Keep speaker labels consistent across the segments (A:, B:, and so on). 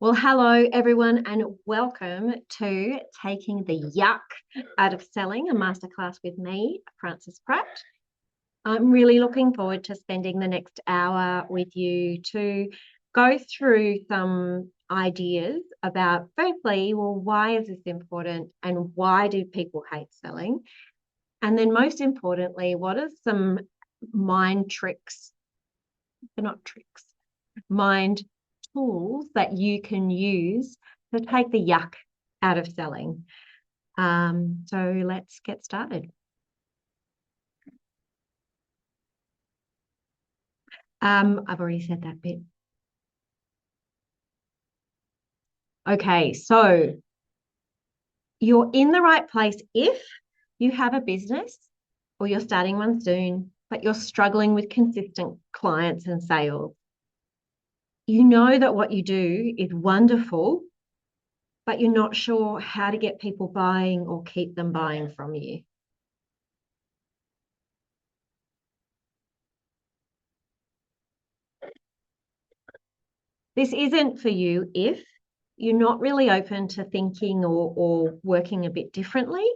A: Well, hello everyone, and welcome to Taking the Yuck Out of Selling, a masterclass with me, Frances Pratt. I'm really looking forward to spending the next hour with you to go through some ideas about, firstly, well, why is this important and why do people hate selling? And then, most importantly, what are some mind tricks? They're not tricks, mind tools that you can use to take the yuck out of selling. So let's get started. I've already said that bit. Okay, so you're in the right place if you have a business or you're starting one soon, but you're struggling with consistent clients and sales. You know that what you do is wonderful, but you're not sure how to get people buying or keep them buying from you. This isn't for you if you're not really open to thinking or working a bit differently,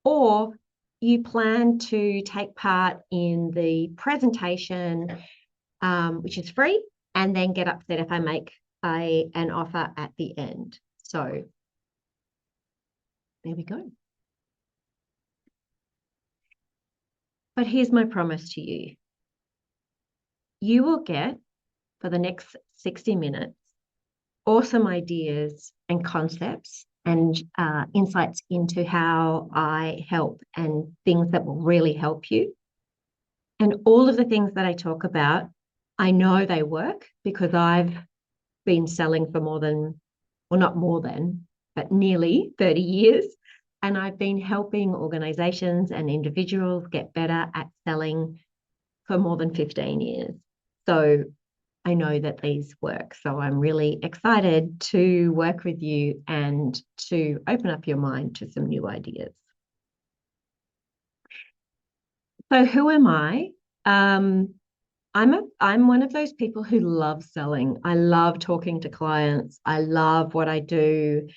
A: or you plan to take part in the presentation, which is free, and then get upset if I make an offer at the end. So there we go. But here's my promise to you. You will get, for the next 60 minutes, awesome ideas and concepts and insights into how I help and things that will really help you. And all of the things that I talk about, I know they work because I've been selling for more than, well, not more than, but nearly 30 years. And I've been helping organizations and individuals get better at selling for more than 15 years. So I know that these work. So I'm really excited to work with you and to open up your mind to some new ideas. So who am I? Um, I'm one of those people who love selling. I love talking to clients. I love what I do.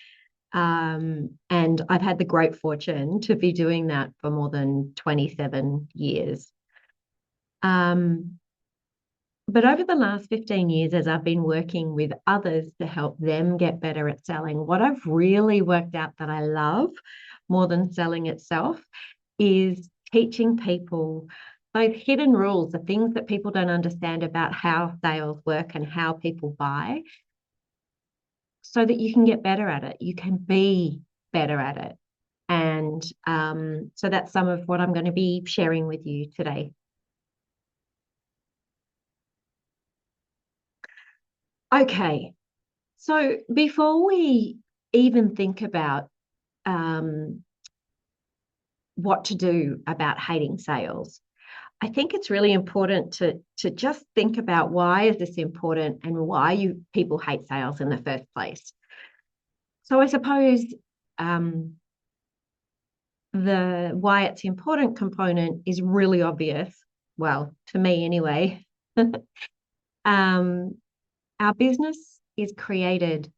A: And I've had the great fortune to be doing that for more than 27 years. Um, But over the last 15 years, as I've been working with others to help them get better at selling, what I've really worked out that I love more than selling itself is teaching people those hidden rules, the things that people don't understand about how sales work and how people buy, so that you can get better at it. You can be better at it. And so that's some of what I'm going to be sharing with you today. Okay, so before we even think about um, what to do about hating sales, I think it's really important to just think about why is this important and why you people hate sales in the first place. So I suppose um, the why it's important component is really obvious. Well, to me anyway. um, our business is created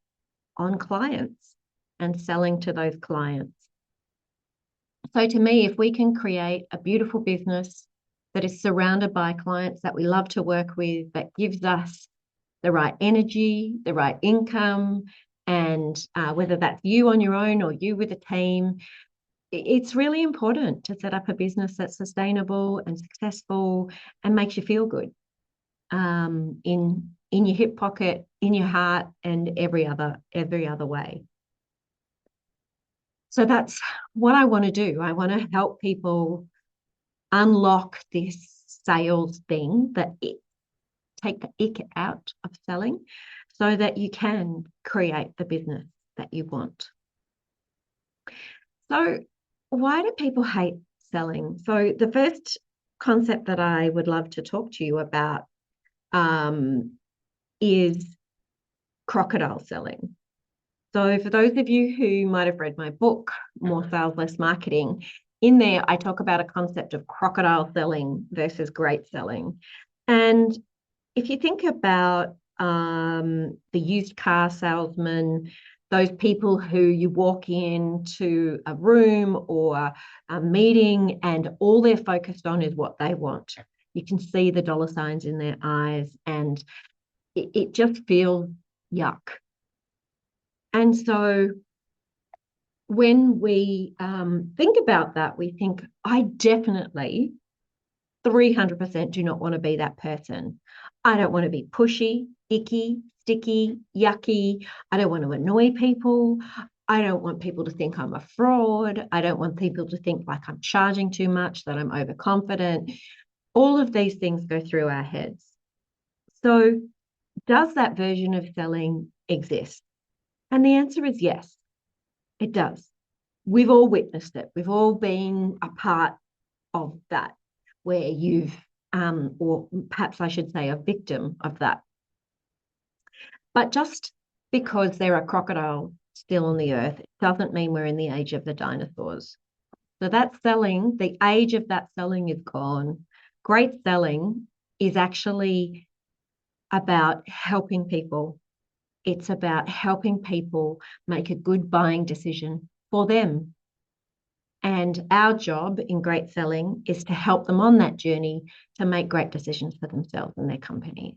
A: on clients and selling to those clients. So to me, if we can create a beautiful business that is surrounded by clients that we love to work with, that gives us the right energy, the right income, and whether that's you on your own or you with a team, it's really important to set up a business that's sustainable and successful and makes you feel good in your hip pocket, in your heart, and every other way. So that's what I want to do. I want to help people unlock this sales thing that it take the ick out of selling so that you can create the business that you want. So why do people hate selling? So the first concept that I would love to talk to you about is crocodile selling. So for those of you who might have read my book, More Sales, Less Marketing, in there I talk about a concept of crocodile selling versus great selling. And if you think about the used car salesman, those people who you walk into a room or a meeting and all they're focused on is what they want. You can see the dollar signs in their eyes and it just feels yuck. And so when we think about that, we think, I definitely 300% do not want to be that person. I don't want to be pushy, icky, sticky, yucky. I don't want to annoy people. I don't want people to think I'm a fraud. I don't want people to think like I'm charging too much, that I'm overconfident. All of these things go through our heads. So, does that version of selling exist? And the answer is yes, it does. We've all witnessed it. We've all been a part of that, where you've, or perhaps I should say, a victim of that. But just because there are crocodiles still on the earth, it doesn't mean we're in the age of the dinosaurs. So that selling, the age of that selling is gone. Great selling is actually about helping people. It's about helping people make a good buying decision for them. And our job in great selling is to help them on that journey to make great decisions for themselves and their companies.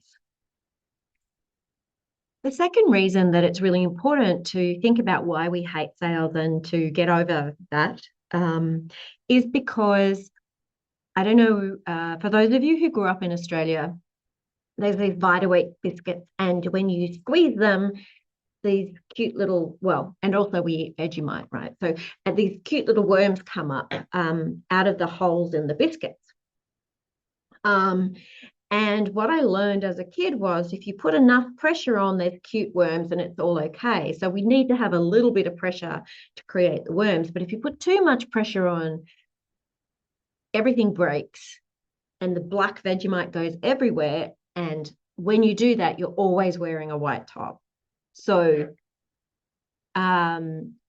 A: The second reason that it's really important to think about why we hate sales and to get over that is because, I don't know, for those of you who grew up in Australia, there's these Vita biscuits, and when you squeeze them, these cute little, well, and also we eat Vegemite, right? So these cute little worms come up out of the holes in the biscuits. And what I learned as a kid was if you put enough pressure on, there's cute worms and it's all okay. So we need to have a little bit of pressure to create the worms. But if you put too much pressure on, everything breaks and the black Vegemite goes everywhere. And when you do that, you're always wearing a white top. So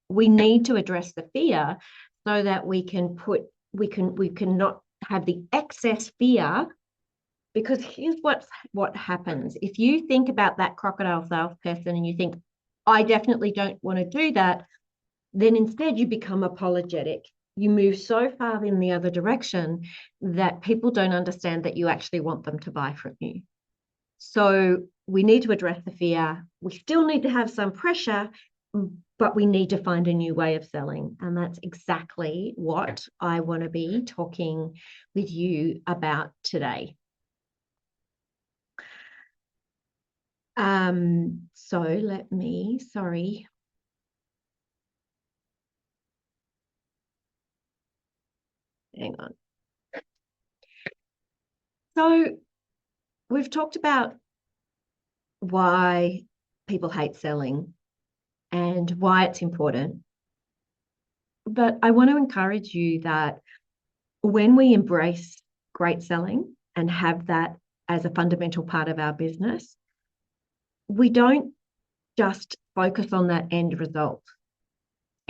A: we need to address the fear so that we can not have the excess fear. Because here's what happens. If you think about that crocodile salesperson and you think, I definitely don't want to do that, then instead you become apologetic. You move so far in the other direction that people don't understand that you actually want them to buy from you. So we need to address the fear. We still need to have some pressure, but we need to find a new way of selling. And that's exactly what I want to be talking with you about today. So let me, sorry. Hang on. So we've talked about why people hate selling and why it's important. But I want to encourage you that when we embrace great selling and have that as a fundamental part of our business, we don't just focus on that end result.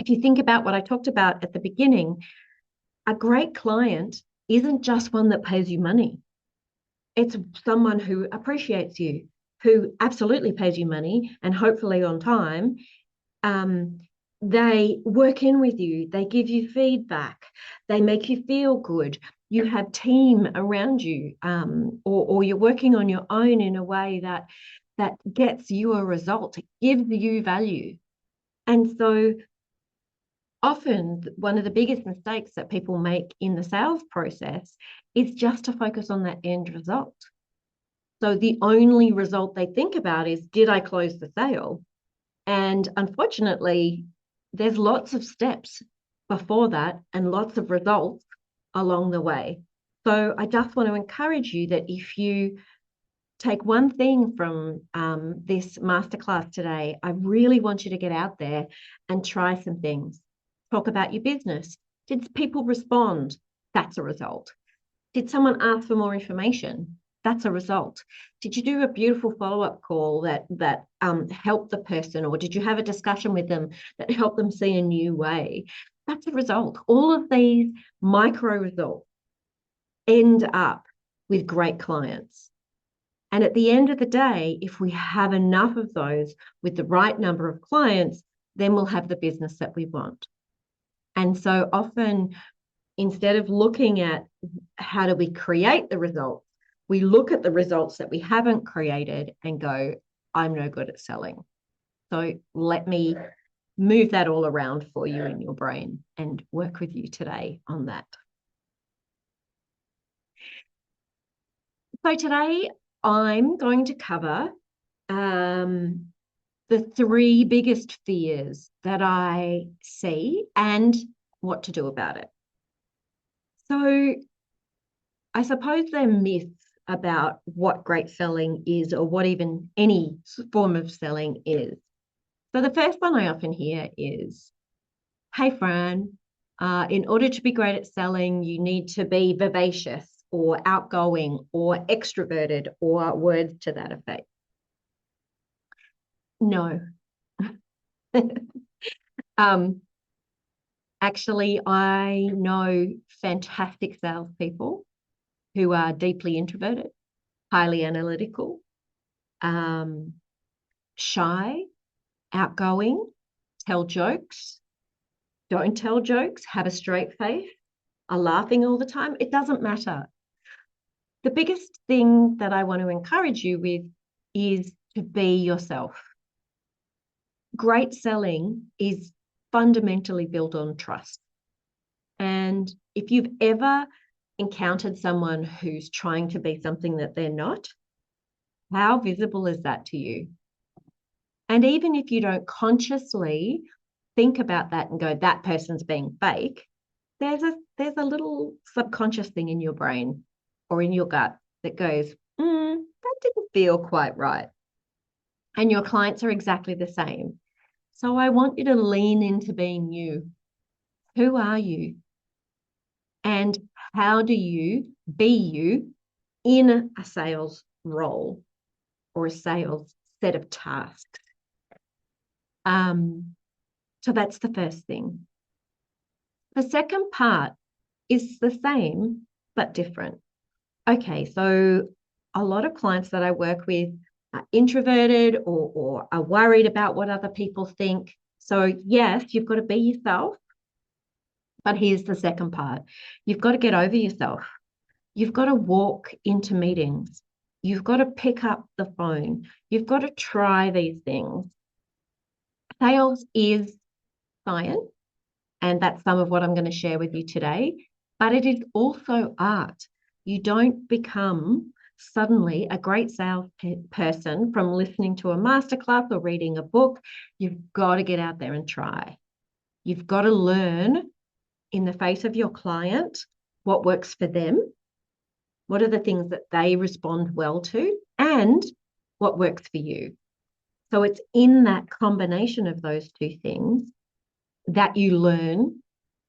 A: If you think about what I talked about at the beginning, a great client isn't just one that pays you money. It's someone who appreciates you, who absolutely pays you money and hopefully on time. They work in with you, they give you feedback, they make you feel good. You have team around you, or you're working on your own in a way that gets you a result, gives you value. And so often one of the biggest mistakes that people make in the sales process is just to focus on that end result. So the only result they think about is, did I close the sale? And unfortunately, there's lots of steps before that and lots of results along the way. So I just want to encourage you that if you take one thing from this masterclass today, I really want you to get out there and try some things. Talk about your business. Did people respond? That's a result. Did someone ask for more information? That's a result. Did you do a beautiful follow-up call that helped the person, or did you have a discussion with them that helped them see a new way? That's a result. All of these micro results end up with great clients. And at the end of the day, if we have enough of those with the right number of clients, then we'll have the business that we want. And so often, instead of looking at how do we create the results, we look at the results that we haven't created and go, I'm no good at selling. So let me move that all around for you in your brain and work with you today on that. So today I'm going to cover the 3 biggest fears that I see and what to do about it. So I suppose they're myths about what great selling is or what even any form of selling is. So the first one I often hear is, hey, Fran, in order to be great at selling, you need to be vivacious or outgoing or extroverted or words to that effect. No. Actually, I know fantastic salespeople who are deeply introverted, highly analytical, shy, outgoing, tell jokes, don't tell jokes, have a straight face, are laughing all the time. It doesn't matter. The biggest thing that I want to encourage you with is to be yourself. Great selling is fundamentally built on trust. And if you've ever encountered someone who's trying to be something that they're not, how visible is that to you? And even if you don't consciously think about that and go, that person's being fake, there's a little subconscious thing in your brain or in your gut that goes, that didn't feel quite right. And your clients are exactly the same. So I want you to lean into being you. Who are you? And how do you be you in a sales role or a sales set of tasks? So that's the first thing. The second part is the same, but different. Okay, so a lot of clients that I work with are introverted or are worried about what other people think. So yes, you've got to be yourself, but here's the second part. You've got to get over yourself. You've got to walk into meetings. You've got to pick up the phone. You've got to try these things. Sales is science, and that's some of what I'm going to share with you today, but it is also art. You don't become suddenly a great salesperson from listening to a masterclass or reading a book. You've got to get out there and try. You've got to learn in the face of your client what works for them, what are the things that they respond well to, and what works for you. So it's in that combination of those 2 things that you learn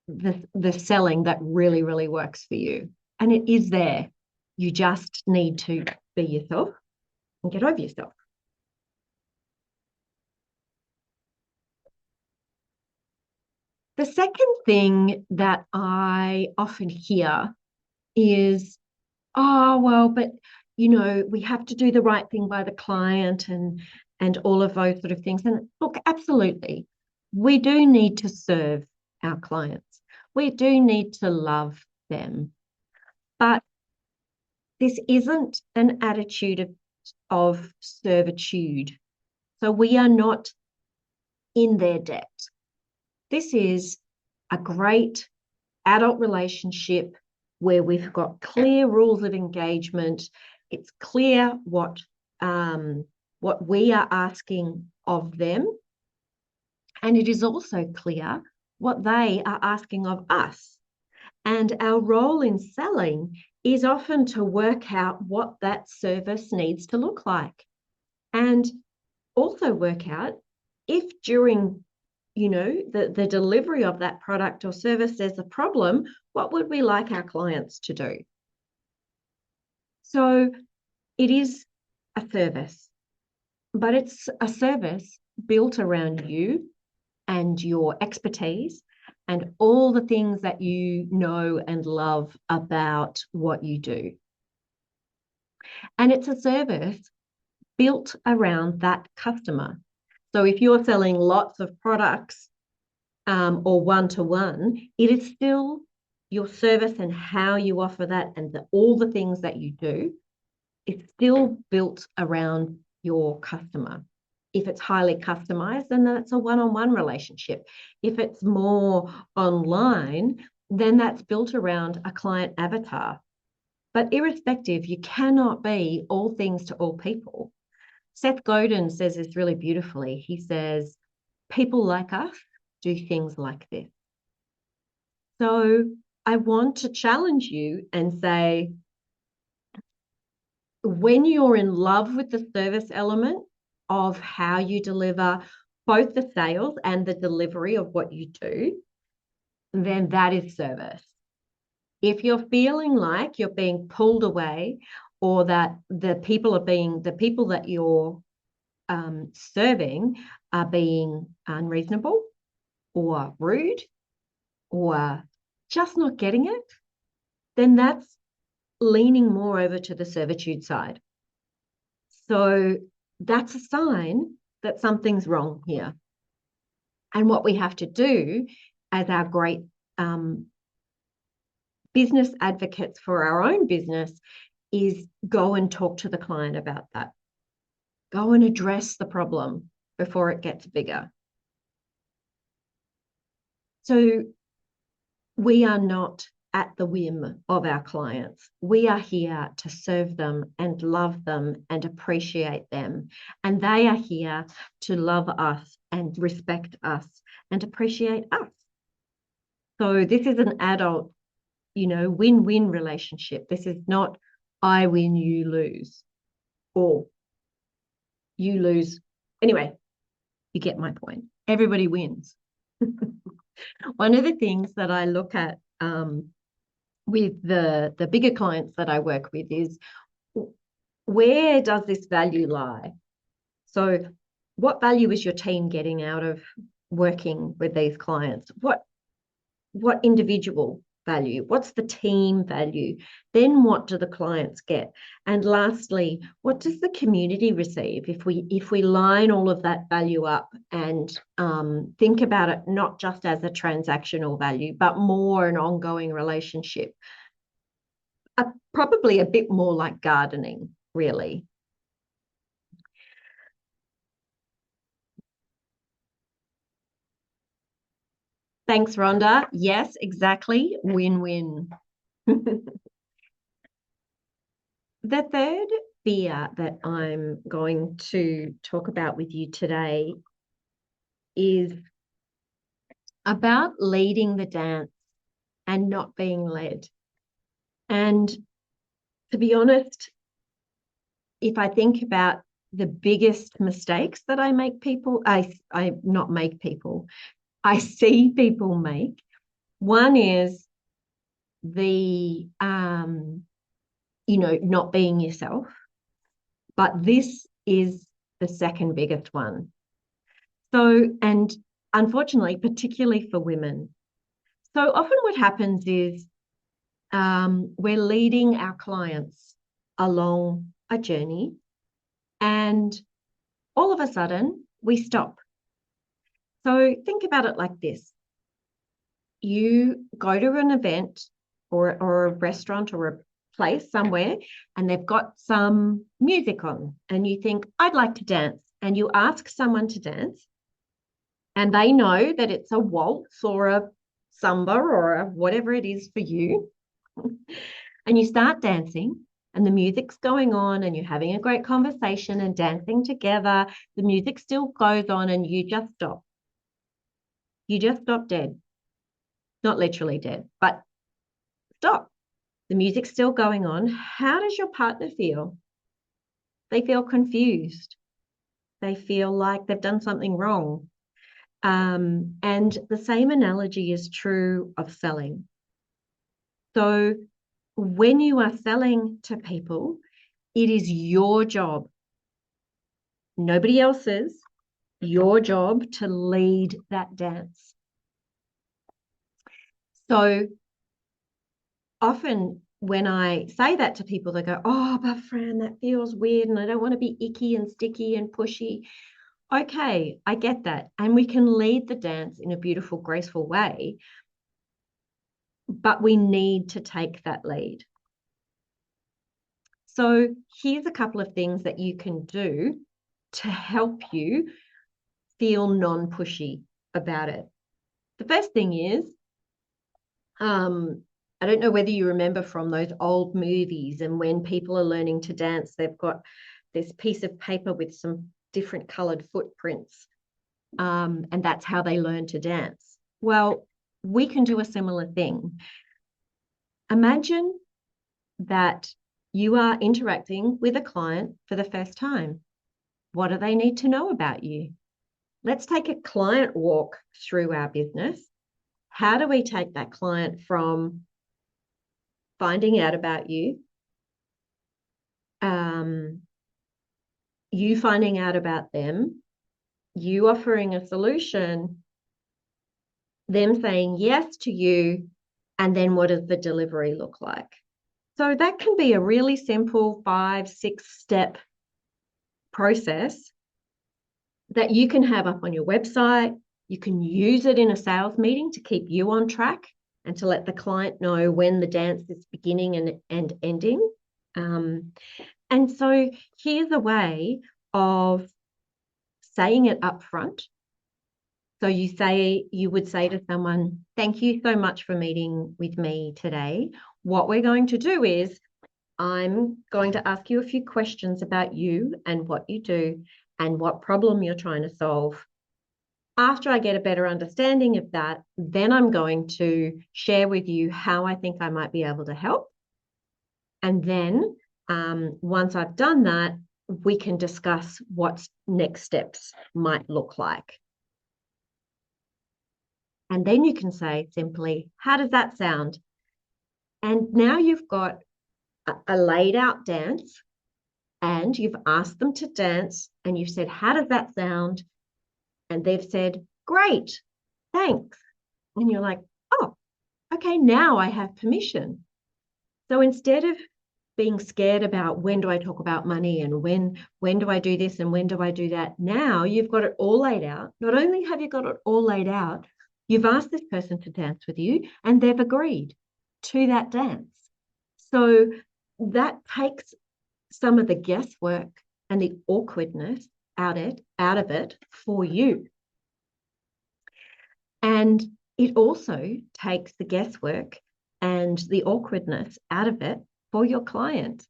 A: the selling that really, really works for you. And it is there. You just need to be yourself and get over yourself. The second thing that I often hear is, oh, well, but we have to do the right thing by the client and all of those sort of things. And look, absolutely, we do need to serve our clients. We do need to love them. But this isn't an attitude of servitude. So we are not in their debt. This is a great adult relationship where we've got clear rules of engagement. It's clear what we are asking of them. And it is also clear what they are asking of us. And our role in selling is often to work out what that service needs to look like. And also work out if during the delivery of that product or service there's a problem, what would we like our clients to do? So it is a service, but it's a service built around you and your expertise and all the things that you know and love about what you do. And it's a service built around that customer. So if you're selling lots of products or one-to-one, it is still your service and how you offer that and all the things that you do. It's still built around your customer. If it's highly customized, then that's a one-on-one relationship. If it's more online, then that's built around a client avatar. But irrespective, you cannot be all things to all people. Seth Godin says this really beautifully. He says, people like us do things like this. So I want to challenge you and say, when you're in love with the service element of how you deliver both the sales and the delivery of what you do, then that is service. If you're feeling like you're being pulled away or that the people that you're serving are being unreasonable or rude or just not getting it, then that's leaning more over to the servitude side. So that's a sign that something's wrong here. And what we have to do as our great business advocates for our own business is go and talk to the client about that. Go and address the problem before it gets bigger. So we are not at the whim of our clients. We are here to serve them and love them and appreciate them. And they are here to love us and respect us and appreciate us. So this is an adult, win-win relationship. This is not I win, you lose, or you lose. Anyway, you get my point. Everybody wins. One of the things that I look at with the bigger clients that I work with is, where does this value lie? So what value is your team getting out of working with these clients? What individual value? What's the team value? Then what do the clients get? And lastly, what does the community receive if we line all of that value up and think about it not just as a transactional value, but more an ongoing relationship? Probably a bit more like gardening, really. Thanks, Rhonda. Yes, exactly. Win-win. The third fear that I'm going to talk about with you today is about leading the dance and not being led. And to be honest, if I think about the biggest mistakes that I see people make, one is the not being yourself. But this is the second biggest one. So, and unfortunately, particularly for women. So often what happens is we're leading our clients along a journey, and all of a sudden we stop. So think about it like this. You go to an event or a restaurant or a place somewhere, and they've got some music on, and you think, I'd like to dance. And you ask someone to dance, and they know that it's a waltz or a samba or whatever it is for you. And you start dancing, and the music's going on, and you're having a great conversation and dancing together. The music still goes on, and you just stop. You just stop dead. Not literally dead, but stop. The music's still going on. How does your partner feel? They feel confused. They feel like they've done something wrong. And the same analogy is true of selling. So when you are selling to people, it is your job, nobody else's, your job to lead that dance. So often when I say that to people, they go, oh, but Fran, that feels weird and I don't want to be icky and sticky and pushy. Okay, I get that. And we can lead the dance in a beautiful, graceful way, but we need to take that lead. So here's a couple of things that you can do to help you feel non-pushy about it. The first thing is, I don't know whether you remember from those old movies, and when people are learning to dance, they've got this piece of paper with some different colored footprints, and that's how they learn to dance. Well, we can do a similar thing. Imagine that you are interacting with a client for the first time. What do they need to know about you? Let's take a client walk through our business. How do we take that client from finding out about you, you finding out about them, you offering a solution, them saying yes to you, and then what does the delivery look like? So that can be a really simple 5-6 step process that you can have up on your website. You can use it in a sales meeting to keep you on track and to let the client know when the dance is beginning and ending. And so here's a way of saying it up front. So you would say to someone, thank you so much for meeting with me today. What we're going to do is I'm going to ask you a few questions about you and what you do and what problem you're trying to solve. After I get a better understanding of that, then I'm going to share with you how I think I might be able to help. And then once I've done that, we can discuss what next steps might look like. And then you can say simply, how does that sound? And now you've got a laid out dance and you've asked them to dance and you've said, how does that sound? And they've said, great, thanks. And you're like, oh, okay, now I have permission. So instead of being scared about when do I talk about money and when do I do this and when do I do that, now you've got it all laid out. Not only have you got it all laid out, you've asked this person to dance with you and they've agreed to that dance. So that takes some of the guesswork and the awkwardness out of it for you. And it also takes the guesswork and the awkwardness out of it for your client.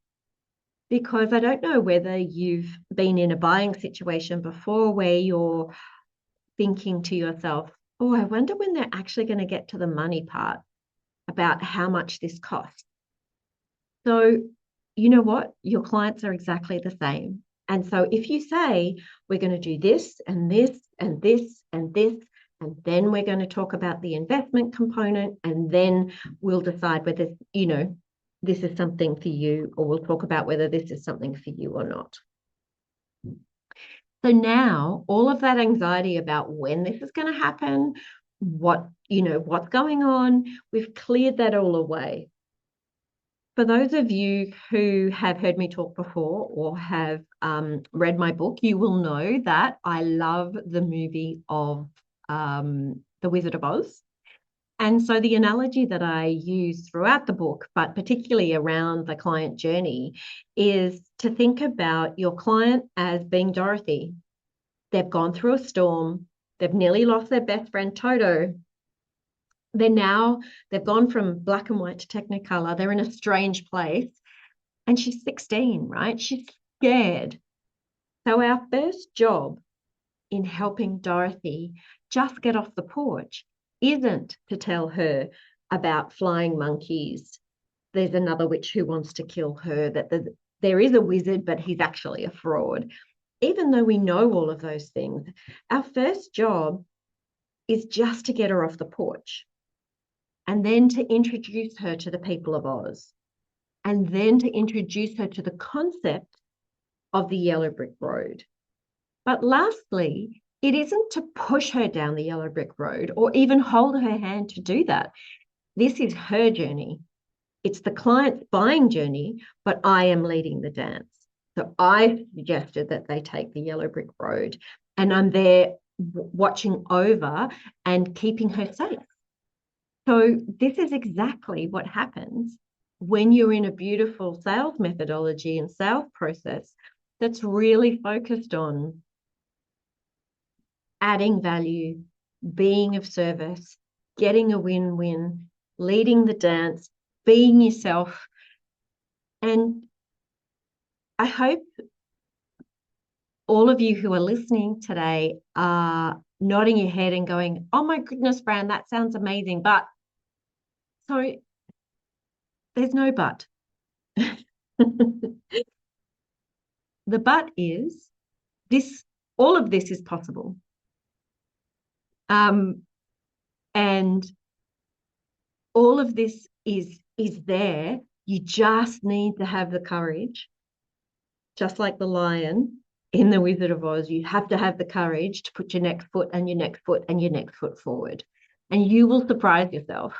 A: Because I don't know whether you've been in a buying situation before where you're thinking to yourself, oh, I wonder when they're actually going to get to the money part about how much this costs. So you know what? Your clients are exactly the same. And so if you say, we're going to do this and this and this and this, and then we're going to talk about the investment component, and then we'll decide whether, this is something for you, or we'll talk about whether this is something for you or not. So now all of that anxiety about when this is going to happen, what's going on, we've cleared that all away. For those of you who have heard me talk before or have read my book, you will know that I love the movie of The Wizard of Oz. And so the analogy that I use throughout the book, but particularly around the client journey, is to think about your client as being Dorothy. They've gone through a storm. They've nearly lost their best friend, Toto. They've gone from black and white to Technicolor. They're in a strange place. And she's 16, right? She's scared. So our first job in helping Dorothy just get off the porch isn't to tell her about flying monkeys. There's another witch who wants to kill her, that there is a wizard, but he's actually a fraud. Even though we know all of those things, our first job is just to get her off the porch, and then to introduce her to the people of Oz, and then to introduce her to the concept of the yellow brick road. But lastly, it isn't to push her down the yellow brick road or even hold her hand to do that. This is her journey. It's the client's buying journey, but I am leading the dance. So I suggested that they take the yellow brick road, and I'm there watching over and keeping her safe. So this is exactly what happens when you're in a beautiful sales methodology and sales process that's really focused on adding value, being of service, getting a win-win, leading the dance, being yourself. And I hope all of you who are listening today are nodding your head and going, oh my goodness, Fran, that sounds amazing. But so there's no but. The but is this, all of this is possible. And all of this is there. You just need to have the courage, just like the lion in The Wizard of Oz. You have to have the courage to put your next foot and your next foot and your next foot forward. And you will surprise yourself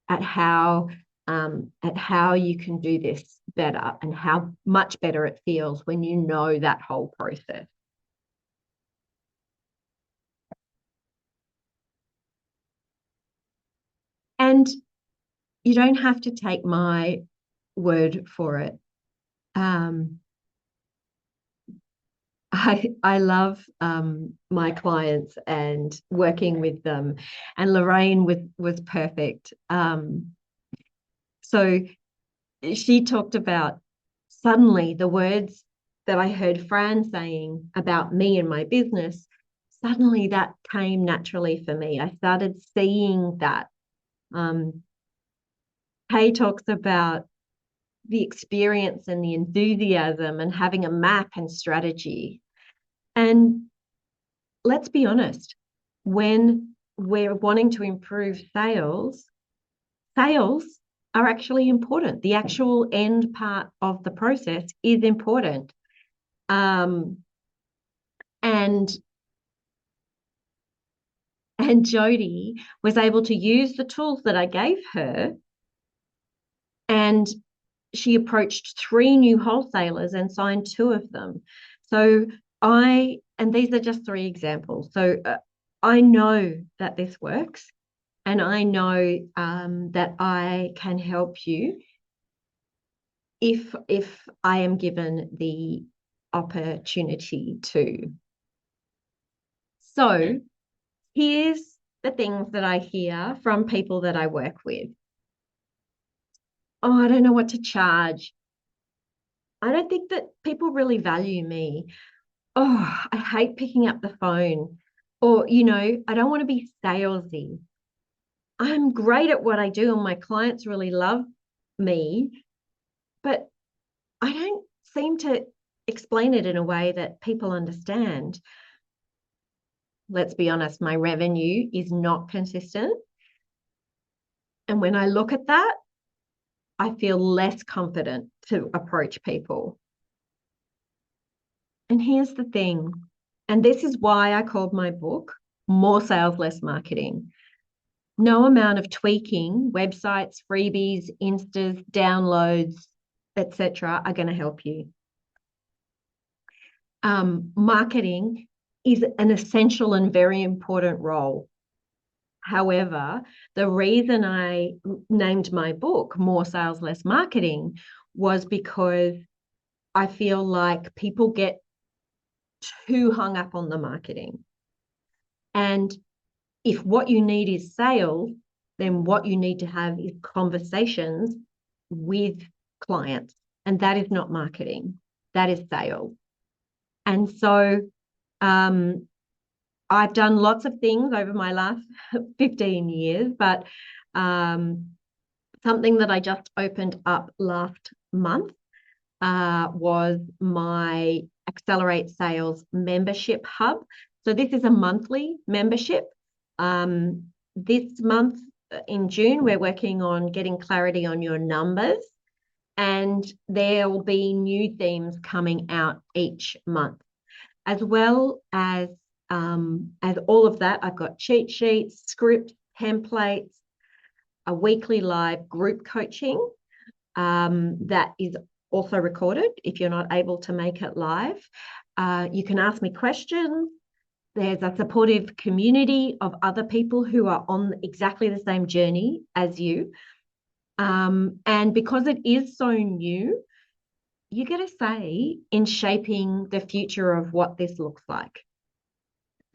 A: at how you can do this better and how much better it feels when you know that whole process. And you don't have to take my word for it. I love my clients and working with them, and Lorraine was perfect. So she talked about suddenly the words that I heard Fran saying about me and my business. Suddenly that came naturally for me. I started seeing that. Kay talks about the experience and the enthusiasm and having a map and strategy. And let's be honest, when we're wanting to improve sales, sales are actually important. The actual end part of the process is important. And Jody was able to use the tools that I gave her, and she approached 3 new wholesalers and signed 2 of them. So and these are just 3 examples. So I know that this works, and I know that I can help you if I am given the opportunity to. So here's the things that I hear from people that I work with. Oh, I don't know what to charge. I don't think that people really value me. Oh, I hate picking up the phone. Or, I don't want to be salesy. I'm great at what I do and my clients really love me, but I don't seem to explain it in a way that people understand. Let's be honest, my revenue is not consistent. And when I look at that, I feel less confident to approach people. And here's the thing, and this is why I called my book More Sales, Less Marketing. No amount of tweaking, websites, freebies, instas, downloads, etc., are going to help you. Marketing is an essential and very important role. However, the reason I named my book More Sales, Less Marketing was because I feel like people get too hung up on the marketing. And if what you need is sales, then what you need to have is conversations with clients. And that is not marketing, that is sales. And so I've done lots of things over my last 15 years, but something that I just opened up last month was my Accelerate Sales membership hub. So this is a monthly membership. This month in June, we're working on getting clarity on your numbers, and there will be new themes coming out each month. As well as all of that, I've got cheat sheets, scripts, templates, a weekly live group coaching, that is also recorded if you're not able to make it live. You can ask me questions. There's a supportive community of other people who are on exactly the same journey as you. And because it is so new, you get a say in shaping the future of what this looks like.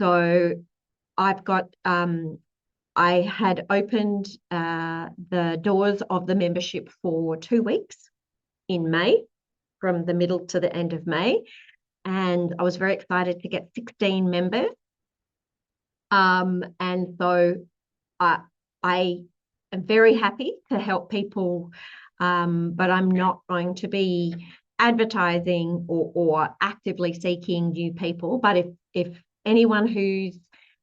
A: So I've got, I had opened the doors of the membership for 2 weeks in May, from the middle to the end of May. And I was very excited to get 16 members. And so I am very happy to help people, but I'm not going to be advertising or actively seeking new people. But if anyone who's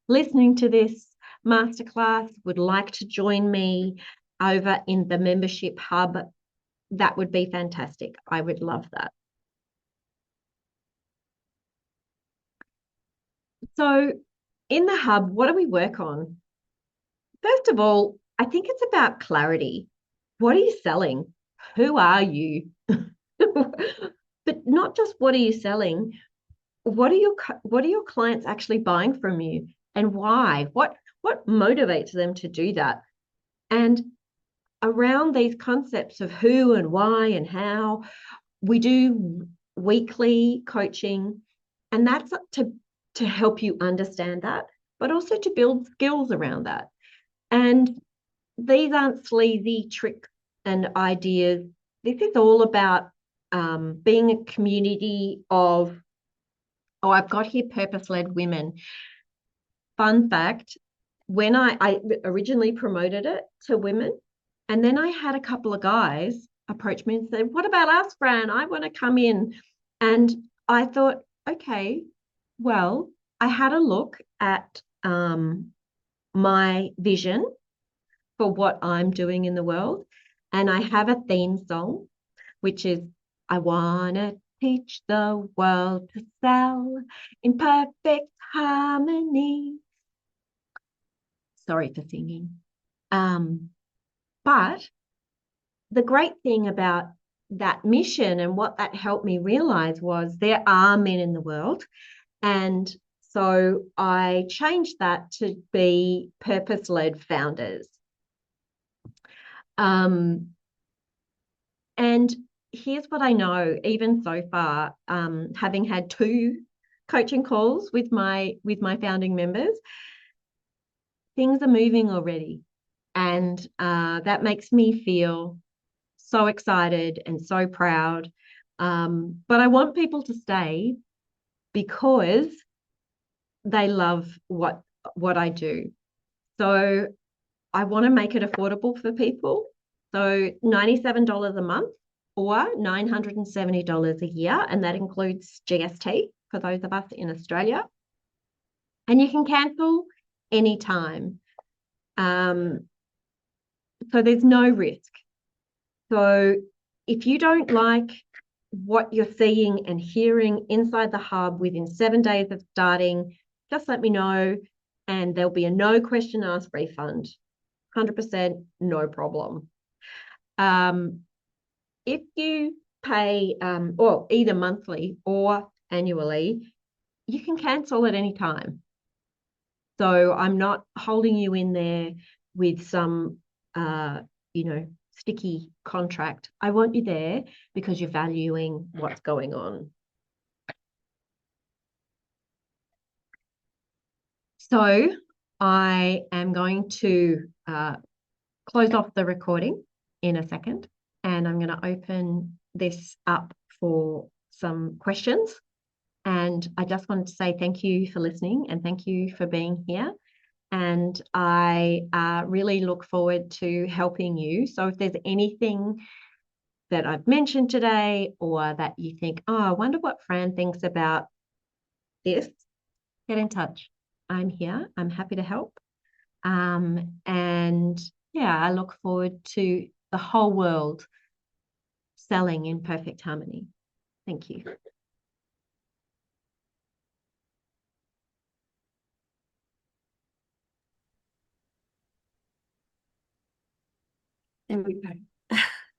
A: listening to this masterclass would like to join me over in the membership hub, that would be fantastic. I would love that. So in the hub, what do we work on? First of all, I think it's about clarity. What are you selling? Who are you? But not just what are you selling, what are your clients actually buying from you, and why? What motivates them to do that? And around these concepts of who and why and how, we do weekly coaching, and that's to help you understand that, but also to build skills around that. And these aren't sleazy tricks and ideas. This is all about being a community of, oh, I've got here purpose-led women. Fun fact, when I originally promoted it to women, and then I had a couple of guys approach me and said, what about us, Fran? I want to come in. And I thought, okay, well, I had a look at my vision for what I'm doing in the world. And I have a theme song, which is, I want to teach the world to sell in perfect harmony. Sorry for singing. But the great thing about that mission and what that helped me realize was there are men in the world. And so I changed that to be purpose-led founders. And here's what I know, even so far, having had 2 coaching calls with my founding members, things are moving already. And that makes me feel so excited and so proud. But I want people to stay because they love what I do. So I want to make it affordable for people. So $97 a month or $970 a year, and that includes GST for those of us in Australia. And you can cancel anytime. So there's no risk. So if you don't like what you're seeing and hearing inside the hub within 7 days of starting, just let me know, and there'll be a no question asked refund. 100% no problem. If you pay or either monthly or annually, you can cancel at any time. So I'm not holding you in there with some sticky contract. I want you there because you're valuing what's going on. So I am going to close off the recording in a second, and I'm going to open this up for some questions. And I just wanted to say thank you for listening and thank you for being here. And I really look forward to helping you. So if there's anything that I've mentioned today, or that you think, oh, I wonder what Fran thinks about this, get in touch. I'm here. I'm happy to help. And yeah, I look forward to the whole world selling in perfect harmony. Thank you. There we go.